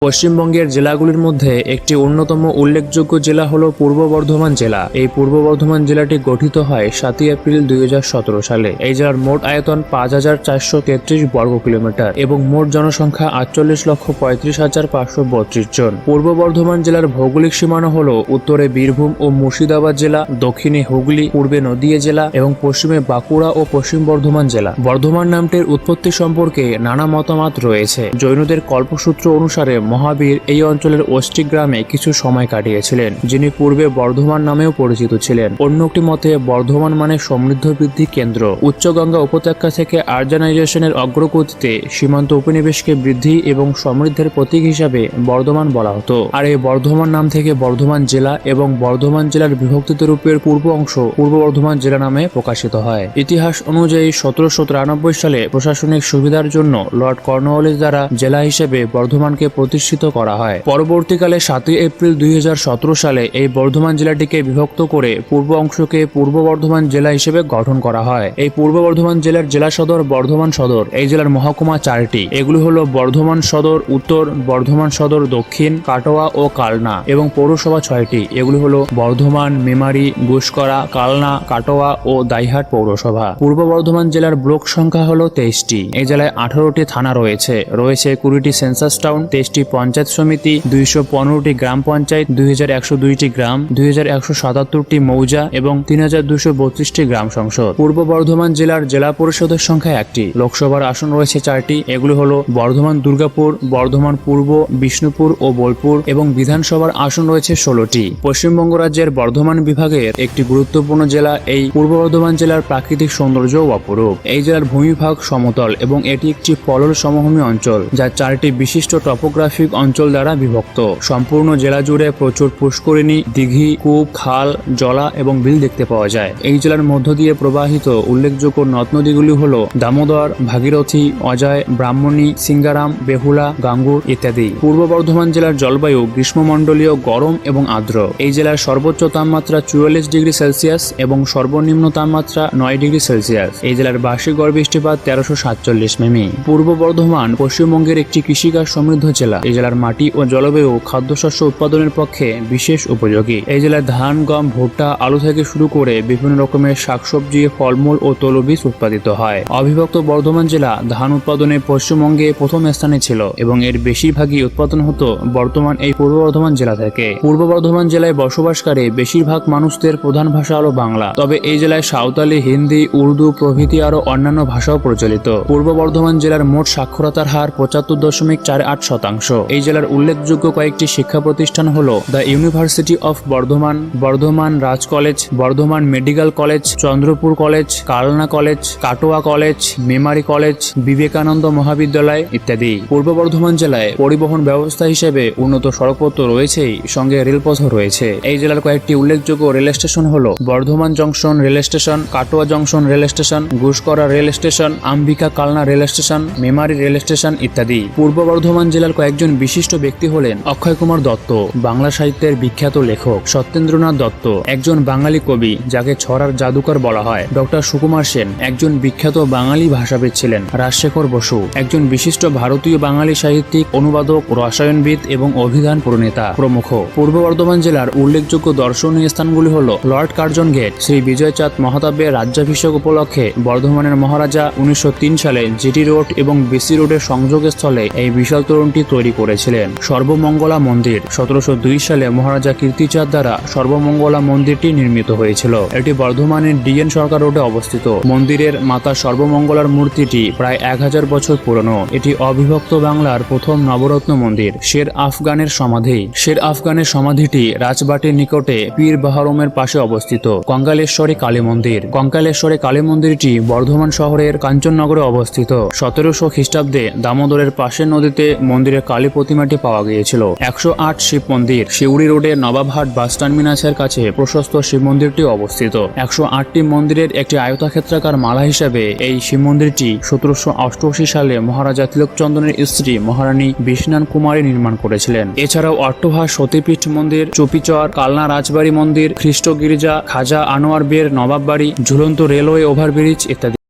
পশ্চিমবঙ্গের জেলাগুলির মধ্যে একটি অন্যতম উল্লেখযোগ্য জেলা হল পূর্ব বর্ধমান জেলা। এই পূর্ব বর্ধমান জেলাটি গঠিত হয় 7 এপ্রিল 2017 সালে। এই জেলার মোট আয়তন 5433 বর্গ কিলোমিটার এবং মোট জনসংখ্যা 48,35,532 জন। পূর্ব বর্ধমান জেলার ভৌগোলিক সীমানা হল উত্তরে বীরভূম ও মুর্শিদাবাদ জেলা, দক্ষিণে হুগলি, পূর্বে নদিয়া জেলা এবং পশ্চিমে বাঁকুড়া ও পশ্চিম বর্ধমান জেলা। বর্ধমান নামটির উৎপত্তি সম্পর্কে নানা মতামত রয়েছে। জৈনদের কল্পসূত্র অনুসারে মহাবীর এই অঞ্চলের অষ্টি গ্রামে কিছু সময় কাটিয়েছিলেন, যিনি পূর্বে বর্ধমান নামেও পরিচিত ছিলেন। অন্য একটি মতে বর্ধমান মানে সমৃদ্ধ বৃদ্ধি কেন্দ্র। উচ্চ গঙ্গা উপত্যকা থেকে আর্জানাইজেশনের অগ্রগতিতে সীমান্ত উপনিবেশকে বৃদ্ধি এবং সমৃদ্ধের প্রতীক হিসাবে বর্ধমান বলা হতো। আর এই বর্ধমান নাম থেকে বর্ধমান জেলা এবং বর্ধমান জেলার বিভক্তিত রূপের পূর্ব অংশ পূর্ব বর্ধমান জেলা নামে প্রকাশিত হয়। ইতিহাস অনুযায়ী 1793 সালে প্রশাসনিক সুবিধার জন্য লর্ড কর্নওয়ালিস দ্বারা জেলা হিসেবে বর্ধমানকে প্রতিষ্ঠিত করা হয়। পরবর্তীকালে 7 এপ্রিল 2017 সালে এই বর্ধমান জেলাটিকে বিভক্ত করে পূর্ব অংশকে পূর্ব বর্ধমান জেলা হিসেবে গঠন করা হয়। এই পূর্ব বর্ধমান জেলার জেলা সদর বর্ধমান সদর। এই জেলার মহকুমা 4টি। এগুলি হলো বর্ধমান সদর উত্তর, বর্ধমান সদর দক্ষিণ, কাটোয়া ও কালনা এবং পৌরসভা 6টি। এগুলি হলো বর্ধমান, মেমারি, গুসকরা, কালনা, কাটোয়া ও দাইহাট পৌরসভা। পূর্ব বর্ধমান জেলার ব্লক সংখ্যা হলো 23টি। এই জেলায় 18টি থানা রয়েছে 20টি সেন্সাস টাউন, 23টি পঞ্চায়েত সমিতি, 215টি গ্রাম পঞ্চায়েত, 2102টি গ্রাম, 2177টি মৌজা এবং 3232টি গ্রাম সংসদ। পূর্ব বর্ধমান জেলার জেলা পরিষদের সংখ্যা 1টি। লোকসভার আসন রয়েছে 4টি। এগুলো হলো বর্ধমান দুর্গাপুর, বর্ধমান পূর্ব, বিষ্ণুপুর ও বোলপুর এবং বিধানসভার আসন রয়েছে 16টি। পশ্চিমবঙ্গ রাজ্যের বর্ধমান বিভাগের একটি গুরুত্বপূর্ণ জেলা। এই পূর্ব বর্ধমান জেলার প্রাকৃতিক সৌন্দর্য অপরূপ। এই জেলার ভূমিভাগ সমতল এবং এটি একটি পলল সমভূমি অঞ্চল যা 4টি বিশিষ্ট টপোগ্রাফিক অঞ্চল দ্বারা বিভক্ত। সম্পূর্ণ জেলা জুড়ে প্রচুর পুষ্করিণী, দিঘি, কূপ, খাল, জলা এবং বিল দেখতে পাওয়া যায়। এই জেলার মধ্য দিয়ে প্রবাহিত উল্লেখযোগ্য নদ নদীগুলি হল দামোদর, ভাগীরথী, অজয়, ব্রাহ্মণী, সিঙ্গারাম, বেহুলা, গাঙ্গুর ইত্যাদি। পূর্ব বর্ধমান জেলার জলবায়ু গ্রীষ্মমণ্ডলীয়, গরম এবং আর্দ্র। এই জেলার সর্বোচ্চ তাপমাত্রা 44 ডিগ্রি সেলসিয়াস এবং সর্বনিম্ন তাপমাত্রা 9 ডিগ্রি সেলসিয়াস। এই জেলার বার্ষিক গড় বৃষ্টিপাত 1347 মিমি। পূর্ব বর্ধমান পশ্চিমবঙ্গের একটি কৃষিকাজ সমৃদ্ধ জেলা। এই জেলার মাটি ও জলবায়ু খাদ্যশস্য উৎপাদনের পক্ষে বিশেষ উপযোগী। এই জেলায় ধান, গম, ভুট্টা, আলু থেকে শুরু করে বিভিন্ন রকমের শাকসবজি, ফলমূল ও তৈলবীজ উৎপাদিত হয়। অবিভক্ত বর্ধমান জেলা ধান উৎপাদনে পশ্চিমবঙ্গে প্রথম স্থানে ছিল এবং এর বেশিরভাগই উৎপাদন হতো বর্তমান এই পূর্ব বর্ধমান জেলা থেকে। পূর্ব বর্ধমান জেলায় বসবাসকারী বেশিরভাগ মানুষদের প্রধান ভাষা হলো বাংলা, তবে এই জেলায় সাঁওতালি, হিন্দি, উর্দু প্রভৃতি আরো অন্যান্য ভাষাও প্রচলিত। পূর্ব বর্ধমান জেলার মোট সাক্ষরতার হার 75.48%। এই জেলার উল্লেখযোগ্য কয়েকটি শিক্ষা প্রতিষ্ঠান হলো the university of Bardhaman, Bardhaman Raj college, Bardhaman medical college, Chandrapur college, Kalna college, Katwa college, Memari college, Vivekananda মহাবিদ্যালয় ইত্যাদি। পূর্ব বর্ধমান জেলায় পরিবহন ব্যবস্থা হিসেবে উন্নত সড়কপথ তো রয়েছেই, সঙ্গে রেলপথও রয়েছে। এই জেলার কয়েকটি উল্লেখযোগ্য রেল স্টেশন হলো Bardhaman junction rail station, Katwa junction rail station, Guskara rail station, Ambika Kalna rail station, Memari rail station ইত্যাদি। পূর্ব বর্ধমান জেলার কয়েকজন বিশিষ্ট ব্যক্তি হলেন অক্ষয় কুমার দত্ত, বাংলা সাহিত্যের বিখ্যাত লেখক; সত্যেন্দ্রনাথ দত্ত, একজন বাঙালি কবি যাকে ছড়ার জাদুকর বলা হয়; ডক্টর সুকুমার সেন, একজন বিখ্যাত বাঙালি ভাষাবিদ ছিলেন; রাজশেখর বসু, একজন বিশিষ্ট ভারতীয় বাঙালি সাহিত্যিক, অনুবাদক, রসায়নবিদ এবং অভিধান প্রণেতা প্রমুখ। পূর্ব বর্ধমান জেলার উল্লেখযোগ্য দর্শনীয় স্থানগুলি হল Lord Curzon gate, Shri Bijaychand মহাতাবের রাজ্যাভিষেক উপলক্ষে বর্ধমানের মহারাজা 1903 সালে জিটি রোড এবং বিসি রোডের সংযোগস্থলে এই বিশাল তোরণটি তৈরি করেছিলেন। সর্বমঙ্গলা মন্দির 1702 সালে মহারাজা কীর্তিচাঁদ দ্বারা সর্বমঙ্গলা মন্দিরটি নির্মিত হয়েছিল। এটি বর্ধমানের ডিএন সরকার রোডে অবস্থিত। মন্দিরের মাতা সর্বমঙ্গলার মূর্তিটি প্রায় 1000 বছর পুরনো। এটি অবিভক্ত বাংলার প্রথম নবরত্ন মন্দির। শের আফগানের সমাধি। শের আফগানের সমাধিটি রাজবাটির নিকটে পীর বাহরমের পাশে অবস্থিত। কঙ্কালেশ্বরী কালী মন্দির। কঙ্কালেশ্বরী কালী মন্দিরটি বর্ধমান শহরের কাঞ্চননগরে অবস্থিত। 1700 খ্রিস্টাব্দে দামোদরের পাশের নদীতে মন্দিরের কালী প্রতিমাটি পাওয়া গিয়েছিল। 108 শিব মন্দির। শিউড়ি রোডে নবাবহাট বাস টার্মিনাসের কাছে প্রশস্ত শিব মন্দিরটি অবস্থিত। 108টি মন্দিরের একটি আয়তাক্ষেত্রাকার মালা হিসাবে এই শিব মন্দিরটি 1788 সালে মহারাজা তিলকচন্দনের স্ত্রী মহারানী বিষ্ণান কুমারী নির্মাণ করেছিলেন। এছাড়াও অট্টভা সতীপীঠ মন্দির, চুপিচর, কালনা রাজবাড়ি মন্দির, খ্রিস্ট গির্জা, খাজা আনোয়ার বের নবাব বাড়ি, ঝুলন্ত রেলওয়ে ওভারব্রিজ ইত্যাদি।